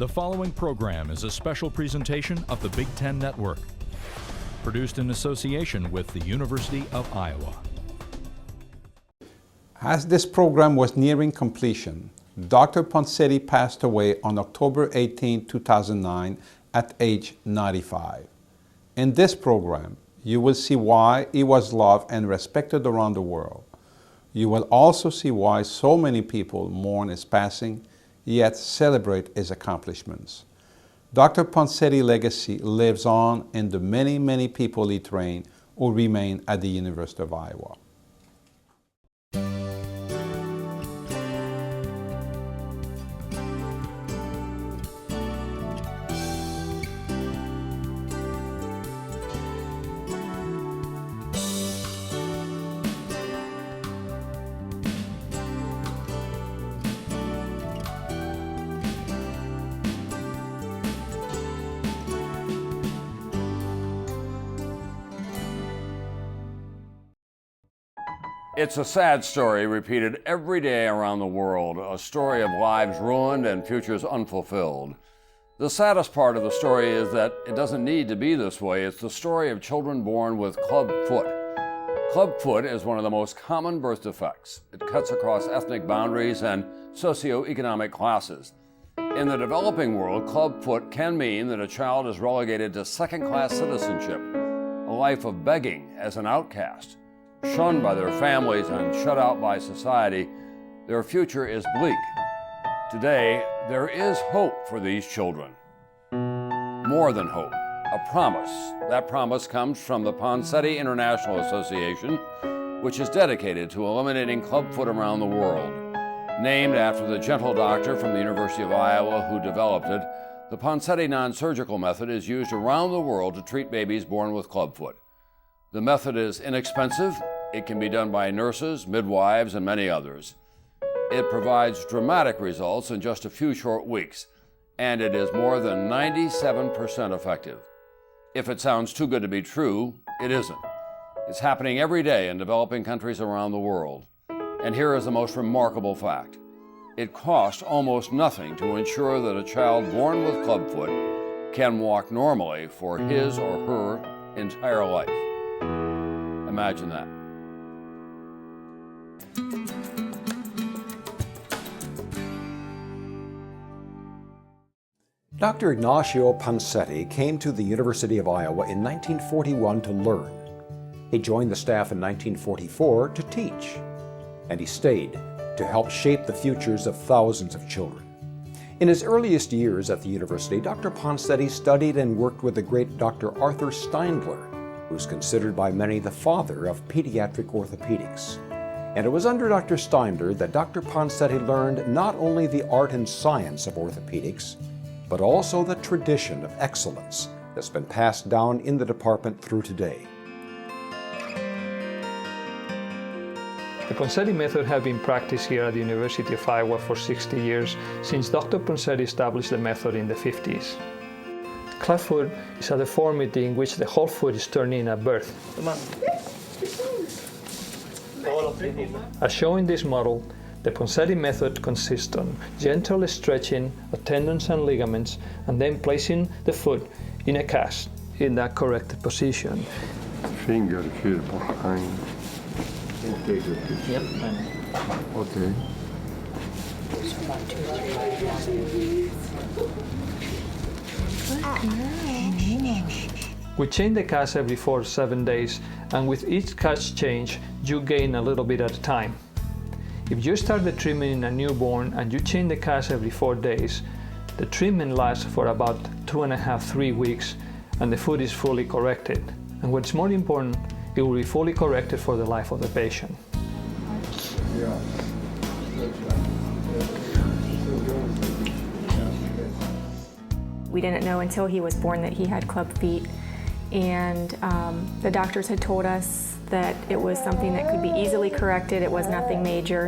The following program is a special presentation of the Big Ten Network, produced in association with the University of Iowa. As this program was nearing completion, Dr. Ponseti passed away on October 18, 2009 at age 95. In this program, you will see why he was loved and respected around the world. You will also see why so many people mourn his passing, yet celebrate his accomplishments. Dr. Ponseti's legacy lives on in the many, many people he trained who remain at the University of Iowa. It's a sad story repeated every day around the world, a story of lives ruined and futures unfulfilled. The saddest part of the story is that it doesn't need to be this way. It's the story of children born with Clubfoot. Clubfoot is one of the most common birth defects. It cuts across ethnic boundaries and socioeconomic classes. In the developing world, Clubfoot can mean that a child is relegated to second-class citizenship, a life of begging as an outcast. Shunned by their families and shut out by society, their future is bleak. Today, there is hope for these children. More than hope, a promise. That promise comes from the Ponseti International Association, which is dedicated to eliminating clubfoot around the world. Named after the gentle doctor from the University of Iowa who developed it, the Ponseti non-surgical method is used around the world to treat babies born with clubfoot. The method is inexpensive. It can be done by nurses, midwives, and many others. It provides dramatic results in just a few short weeks, and it is more than 97% effective. If it sounds too good to be true, it isn't. It's happening every day in developing countries around the world. And here is the most remarkable fact. It costs almost nothing to ensure that a child born with clubfoot can walk normally for his or her entire life. Imagine that. Dr. Ignacio Ponseti came to the University of Iowa in 1941 to learn. He joined the staff in 1944 to teach, and he stayed to help shape the futures of thousands of children. In his earliest years at the university, Dr. Ponseti studied and worked with the great Dr. Arthur Steindler, who's considered by many the father of pediatric orthopedics. And it was under Dr. Steindler that Dr. Ponseti learned not only the art and science of orthopedics, but also the tradition of excellence that's been passed down in the department through today. The Ponseti method has been practiced here at the University of Iowa for 60 years, since Dr. Ponseti established the method in the 50s. Clubfoot is a deformity in which the whole foot is turned in at birth. As shown in this model, the Ponseti method consists on gentle stretching of tendons and ligaments and then placing the foot in a cast in that correct position. Finger here behind. Yep. Okay. We change the cast every 4 to 7 days, and with each cast change, you gain a little bit at a time. If you start the treatment in a newborn and you change the cast every 4 days, the treatment lasts for about 2.5–3 weeks, and the foot is fully corrected. And what's more important, it will be fully corrected for the life of the patient. We didn't know until he was born that he had club feet, and the doctors had told us that it was something that could be easily corrected. It was nothing major.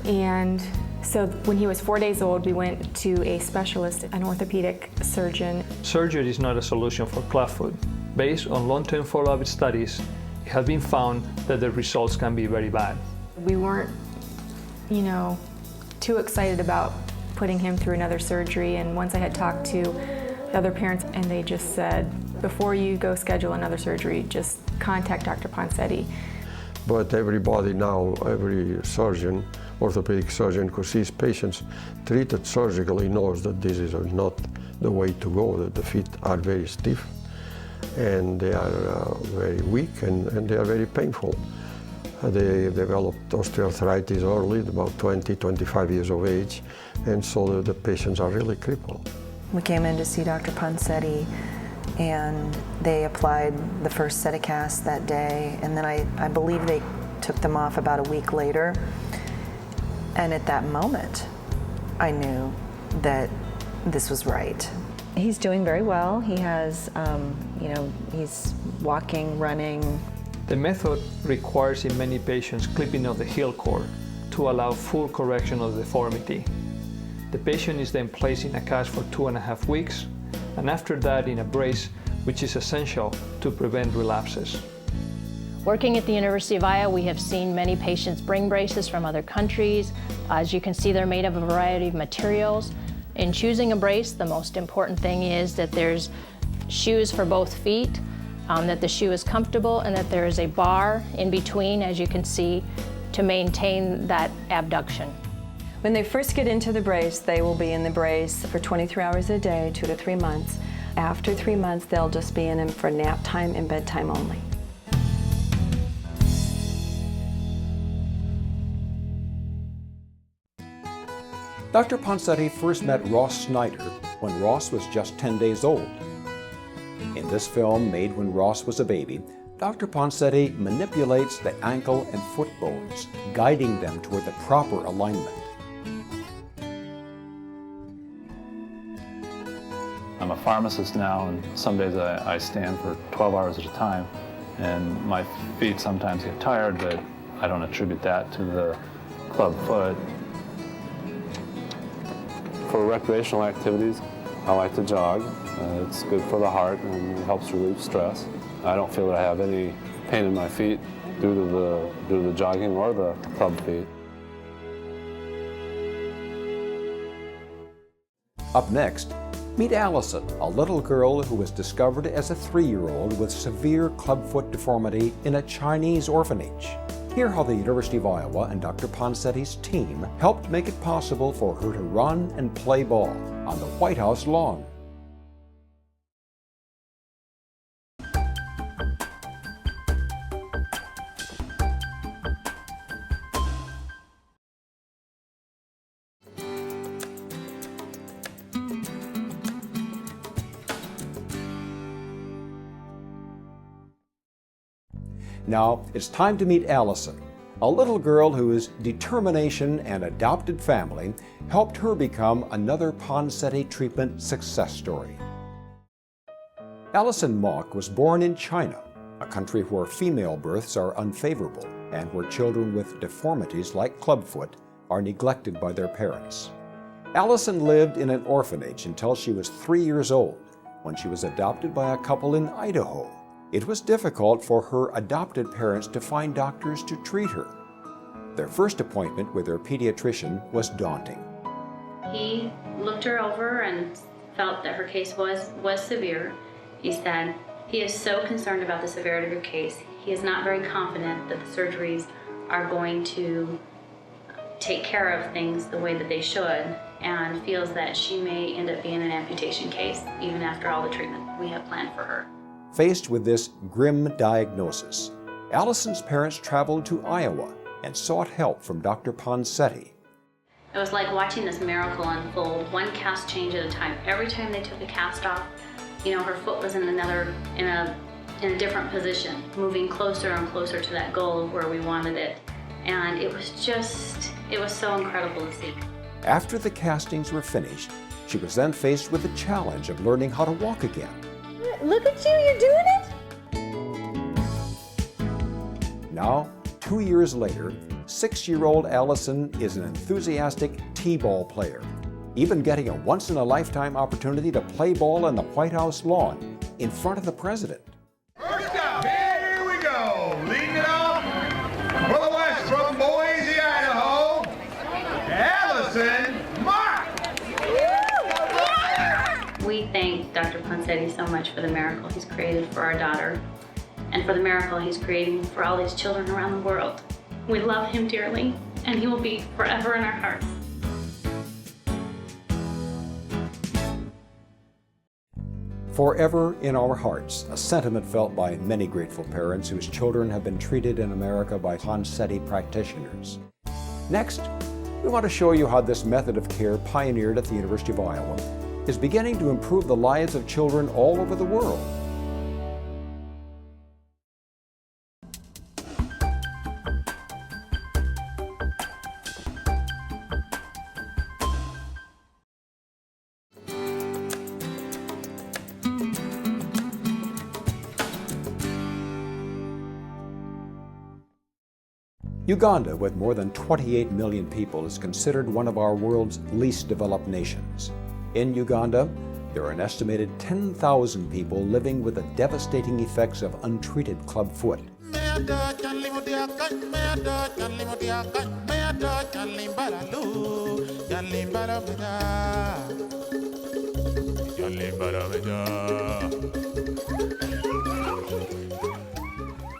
And so when he was 4 days old, we went to a specialist, an orthopedic surgeon. Surgery is not a solution for clubfoot. Based on long-term follow-up studies, it has been found that the results can be very bad. We weren't, too excited about putting him through another surgery. And once I had talked to the other parents, and they just said, before you go schedule another surgery, just contact Dr. Ponseti. But everybody now, every surgeon, orthopedic surgeon who sees patients treated surgically knows that this is not the way to go, that the feet are very stiff and they are very weak and they are very painful. They developed osteoarthritis early, about 20, 25 years of age, and so the patients are really crippled. We came in to see Dr. Ponseti, and they applied the first set of casts that day, and then I believe they took them off about a week later. And at that moment, I knew that this was right. He's doing very well. He has, he's walking, running. The method requires in many patients clipping of the heel cord to allow full correction of the deformity. The patient is then placed in a cast for 2.5 weeks, and after that in a brace, which is essential to prevent relapses. Working at the University of Iowa, we have seen many patients bring braces from other countries. As you can see, they're made of a variety of materials. In choosing a brace, the most important thing is that there's shoes for both feet, that the shoe is comfortable, and that there is a bar in between, as you can see, to maintain that abduction. When they first get into the brace, they will be in the brace for 23 hours a day, 2 to 3 months. After 3 months, they'll just be in them for nap time and bedtime only. Dr. Ponseti first met Ross Snyder when Ross was just 10 days old. In this film, made when Ross was a baby, Dr. Ponseti manipulates the ankle and foot bones, guiding them toward the proper alignment. I'm a pharmacist now, and some days I stand for 12 hours at a time, and my feet sometimes get tired, but I don't attribute that to the Clubfoot. For recreational activities, I like to jog. It's good for the heart and it helps relieve stress. I don't feel that I have any pain in my feet due to the jogging or the club feet. Up next, meet Allison, a little girl who was discovered as a 3-year-old with severe clubfoot deformity in a Chinese orphanage. Hear how the University of Iowa and Dr. Ponseti's team helped make it possible for her to run and play ball on the White House lawn. Now, it's time to meet Allison, a little girl whose determination and adopted family helped her become another Ponseti treatment success story. Allison Mock was born in China, a country where female births are unfavorable and where children with deformities like clubfoot are neglected by their parents. Allison lived in an orphanage until she was 3 years old, when she was adopted by a couple in Idaho. It was difficult for her adopted parents to find doctors to treat her. Their first appointment with their pediatrician was daunting. He looked her over and felt that her case was severe. He said, he is so concerned about the severity of her case. He is not very confident that the surgeries are going to take care of things the way that they should, and feels that she may end up being an amputation case even after all the treatment we have planned for her. Faced with this grim diagnosis, Allison's parents traveled to Iowa and sought help from Dr. Ponseti. It was like watching this miracle unfold, one cast change at a time. Every time they took the cast off, her foot was in a different position, moving closer and closer to that goal of where we wanted it. And it was so incredible to see. After the castings were finished, she was then faced with the challenge of learning how to walk again. Look at you, you're doing it! Now, 2 years later, 6-year-old Allison is an enthusiastic t-ball player, even getting a once-in-a-lifetime opportunity to play ball on the White House lawn in front of the president. First up, here we go, leading it off for the West from Boise, Idaho, Allison Mock. We thank Dr. Ponseti so much for the miracle he's created for our daughter and for the miracle he's creating for all these children around the world. We love him dearly, and he will be forever in our hearts. Forever in our hearts, a sentiment felt by many grateful parents whose children have been treated in America by Ponseti practitioners. Next, we want to show you how this method of care pioneered at the University of Iowa is beginning to improve the lives of children all over the world. Uganda, with more than 28 million people, is considered one of our world's least developed nations. In Uganda, there are an estimated 10,000 people living with the devastating effects of untreated clubfoot.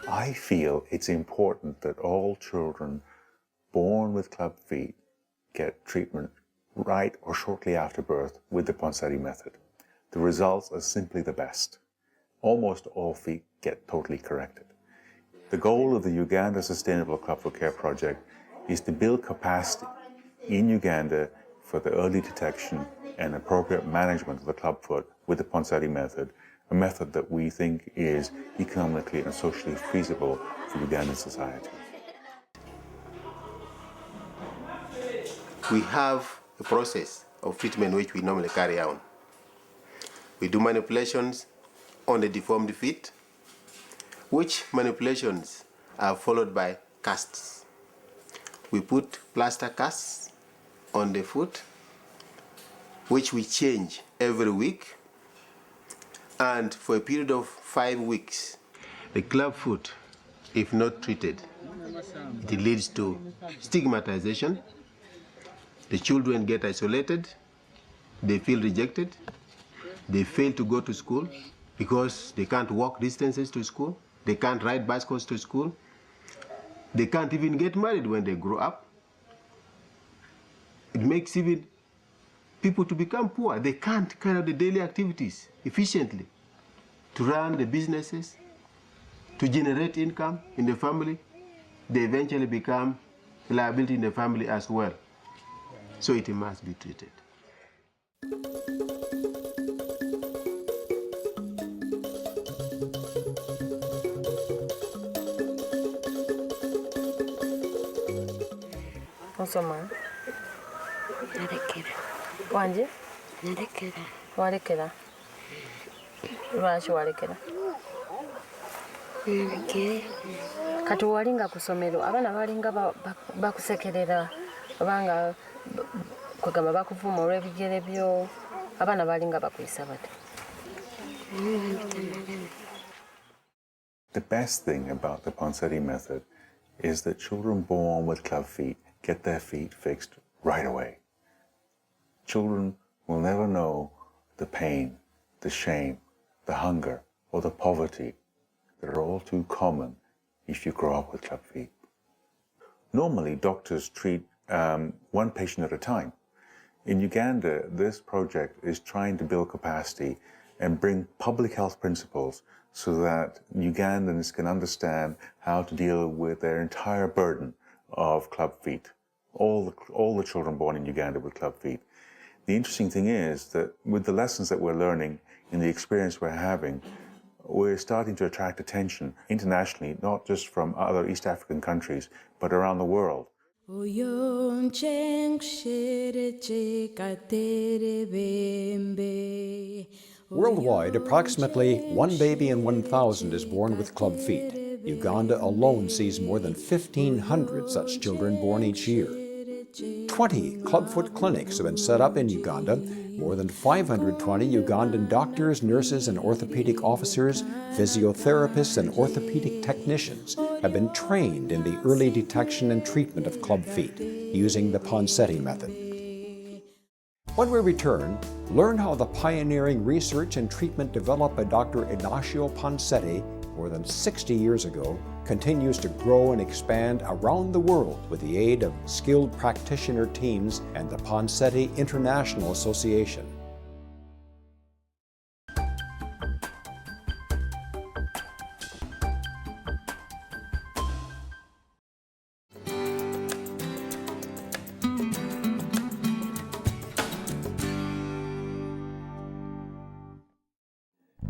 I feel it's important that all children born with club feet get treatment right or shortly after birth with the Ponseti method. The results are simply the best. Almost all feet get totally corrected. The goal of the Uganda Sustainable Clubfoot Care Project is to build capacity in Uganda for the early detection and appropriate management of the clubfoot with the Ponseti method, a method that we think is economically and socially feasible for Ugandan society. We have a process of treatment which we normally carry out. We do manipulations on the deformed feet, which manipulations are followed by casts. We put plaster casts on the foot, which we change every week, and for a period of 5 weeks. The clubfoot, if not treated, it leads to stigmatization. The children get isolated, they feel rejected, they fail to go to school because they can't walk distances to school, they can't ride bicycles to school, they can't even get married when they grow up. It makes even people to become poor. They can't carry out the daily activities efficiently, to run the businesses, to generate income in the family. They eventually become a liability in the family as well. So it must be treated. Osoma. Narekera. Wanje? Narekera. Warekera. Lwaki walekera? Kati walinga ku ssomero abaana balinga bakusekerera obanga kwegamba bakuvuma olw'ebigere byo abaana balinga bakuyisa bati. The best thing about the Ponseti method is that children born with club feet get their feet fixed right away. Children will never know the pain, the shame, the hunger, or the poverty that are all too common if you grow up with club feet. Normally, doctors treat one patient at a time. In Uganda, this project is trying to build capacity and bring public health principles so that Ugandans can understand how to deal with their entire burden of club feet, all the children born in Uganda with club feet. The interesting thing is that with the lessons that we're learning and the experience we're having, we're starting to attract attention internationally, not just from other East African countries, but around the world. Worldwide, approximately 1 baby in 1,000 is born with club feet. Uganda alone sees more than 1,500 such children born each year. 20 clubfoot clinics have been set up in Uganda. More than 520 Ugandan doctors, nurses, and orthopedic officers, physiotherapists, and orthopedic technicians have been trained in the early detection and treatment of club feet using the Ponseti method. When we return, learn how the pioneering research and treatment developed by Dr. Ignacio Ponseti more than 60 years ago continues to grow and expand around the world with the aid of skilled practitioner teams and the Ponseti International Association.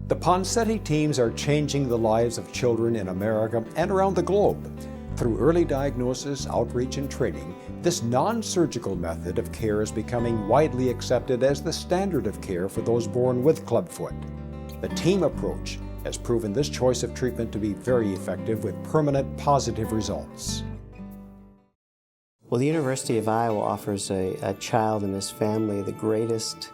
The Ponseti teams are changing the lives of children in America and around the globe. Through early diagnosis, outreach, and training, this non-surgical method of care is becoming widely accepted as the standard of care for those born with clubfoot. The team approach has proven this choice of treatment to be very effective with permanent positive results. Well, the University of Iowa offers a child and his family the greatest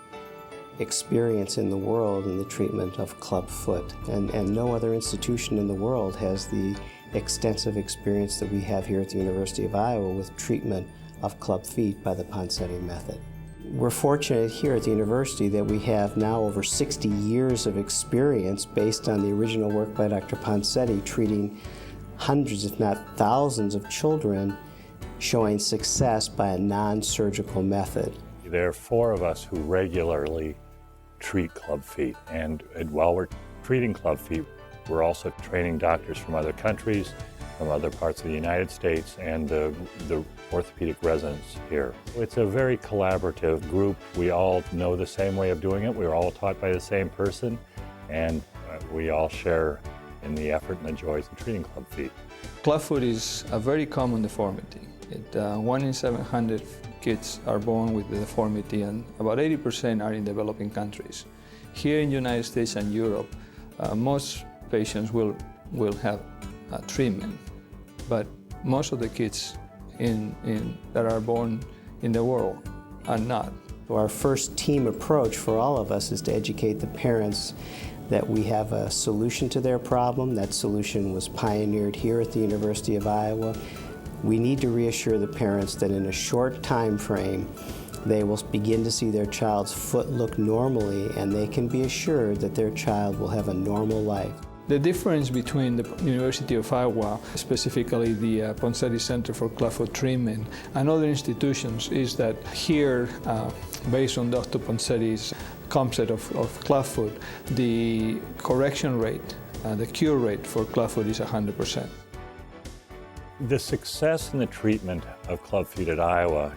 experience in the world in the treatment of clubfoot, and no other institution in the world has the extensive experience that we have here at the University of Iowa with treatment of club feet by the Ponseti method. We're fortunate here at the university that we have now over 60 years of experience based on the original work by Dr. Ponseti, treating hundreds if not thousands of children, showing success by a non-surgical method. There are 4 of us who regularly treat club feet, and while we're treating club feet, we're also training doctors from other countries, from other parts of the United States, and the orthopedic residents here. It's a very collaborative group. We all know the same way of doing it. We were all taught by the same person, and we all share in the effort and the joys of treating club feet. Clubfoot is a very common deformity. 1 in 700 kids are born with the deformity, and about 80% are in developing countries. Here in the United States and Europe, most patients will have treatment, but most of the kids that are born in the world are not. Our first team approach for all of us is to educate the parents that we have a solution to their problem. That solution was pioneered here at the University of Iowa. We need to reassure the parents that in a short time frame, they will begin to see their child's foot look normally, and they can be assured that their child will have a normal life. The difference between the University of Iowa, specifically the Ponseti Center for Clubfoot Treatment, and other institutions is that here, based on Dr. Ponseti's concept of clubfoot, the correction rate, the cure rate for clubfoot is 100%. The success in the treatment of club feet at Iowa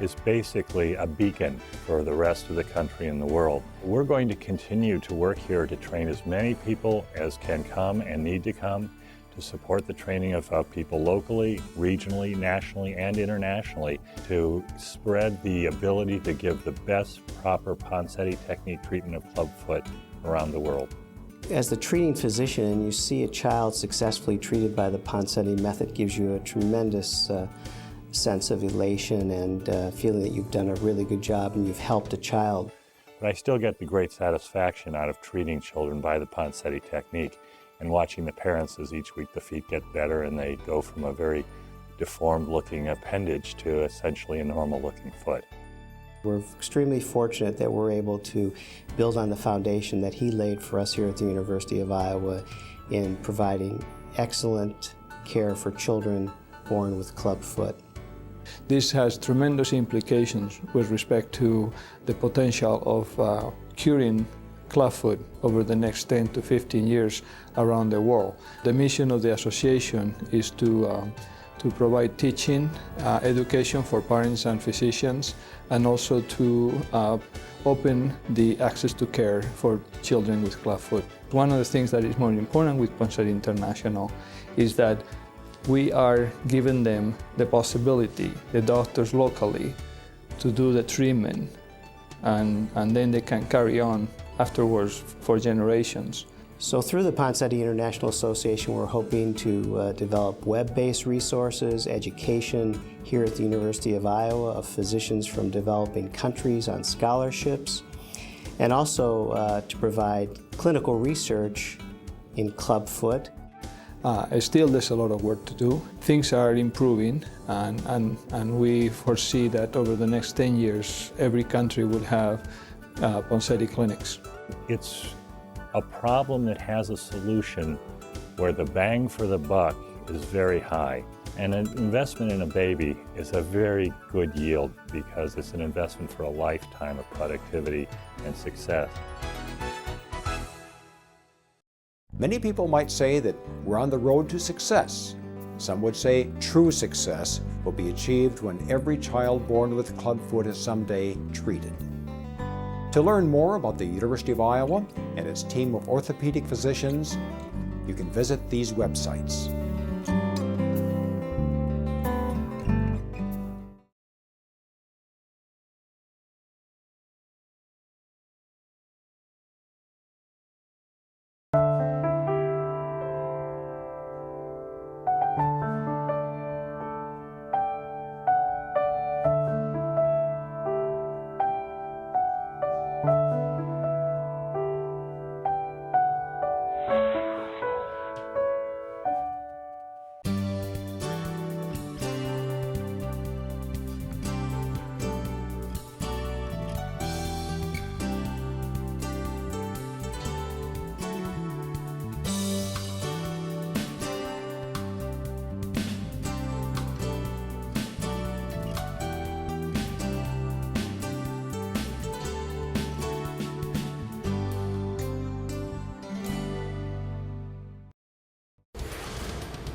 is basically a beacon for the rest of the country and the world. We're going to continue to work here to train as many people as can come and need to come to support the training of people locally, regionally, nationally, and internationally to spread the ability to give the best proper Ponseti technique treatment of clubfoot around the world. As the treating physician, and you see a child successfully treated by the Ponseti method, gives you a tremendous sense of elation and feeling that you've done a really good job and you've helped a child. But I still get the great satisfaction out of treating children by the Ponseti technique and watching the parents as each week the feet get better and they go from a very deformed looking appendage to essentially a normal looking foot. We're extremely fortunate that we're able to build on the foundation that he laid for us here at the University of Iowa in providing excellent care for children born with clubfoot. This has tremendous implications with respect to the potential of curing clubfoot over the next 10 to 15 years around the world. The mission of the association is to provide teaching, education for parents and physicians, and also to open the access to care for children with clubfoot. One of the things that is more important with Ponseti International is that we are giving them the possibility, the doctors locally, to do the treatment, and then they can carry on afterwards for generations. So through the Ponseti International Association, we're hoping to develop web-based resources, education here at the University of Iowa of physicians from developing countries on scholarships, and also to provide clinical research in clubfoot. Still, there's a lot of work to do. Things are improving, and we foresee that over the next 10 years, every country will have Ponseti clinics. It's a problem that has a solution where the bang for the buck is very high. And an investment in a baby is a very good yield because it's an investment for a lifetime of productivity and success. Many people might say that we're on the road to success. Some would say true success will be achieved when every child born with clubfoot is someday treated. To learn more about the University of Iowa and its team of orthopedic physicians, you can visit these websites.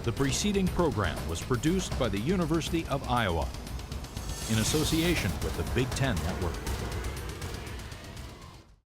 The preceding program was produced by the University of Iowa in association with the Big Ten Network.